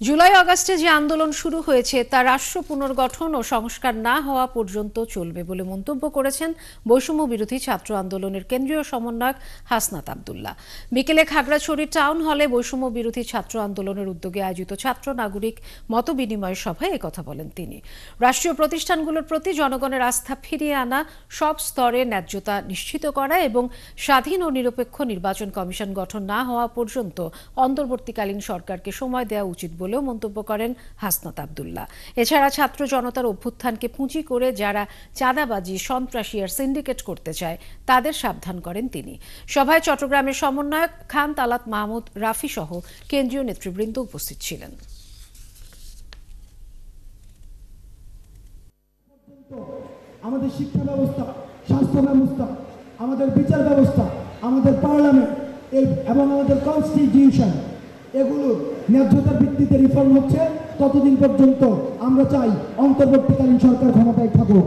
জুলাই আগস্টে যে আন্দোলন শুরু হয়েছে তা রাষ্ট্র পুনর্গঠন ও সংস্কার না হওয়া পর্যন্ত চলবে বলে মন্তব্য করেছেন বৈষম্য বিরোধী ছাত্র আন্দোলনের কেন্দ্রীয় সমন্বয়ক হাসনাত আব্দুল্লাহ। বিকেলে খাগড়াছড়ি টাউন হলে বৈষম্য বিরোধী ছাত্র আন্দোলনের উদ্যোগে আয়োজিত ছাত্র নাগরিক মতবিনিময় সভায় একথা বলেন তিনি। রাষ্ট্রীয় প্রতিষ্ঠানগুলোর প্রতি জনগণের আস্থা ফিরিয়ে আনা, সব স্তরে ন্যায্যতা নিশ্চিত করা এবং স্বাধীন ও নিরপেক্ষ নির্বাচন কমিশন গঠন না হওয়া পর্যন্ত অন্তর্বর্তীকালীন সরকারকে সময় দেওয়া উচিত বলেও মন্তব্য করেন হাসনাত আব্দুল্লাহ। এছাড়া ছাত্র জনতার অভ্যুত্থানকে পুঁজি করে যারা চাঁদাবাজি, সন্ত্রাসী আর সিন্ডিকেট করতে চায় তাদের সাবধান করেন তিনি। সভায় চট্টগ্রামের সমন্বয়ক খান তালাত মাহমুদ রাফি সহ কেন্দ্রীয় নেতৃবৃন্দ উপস্থিত ছিলেন। আমাদের শিক্ষা ব্যবস্থা, স্বাস্থ্য ব্যবস্থা, আমাদের বিচার ব্যবস্থা, আমাদের পার্লামেন্ট এবং আমাদের কনস্টিটিউশন, এগুলো ন্যায্যতার ভিত্তিতে রিফর্ম হচ্ছে ততদিন পর্যন্ত আমরা চাই অন্তর্বর্তীকালীন সরকার ক্ষমতায় থাকুক।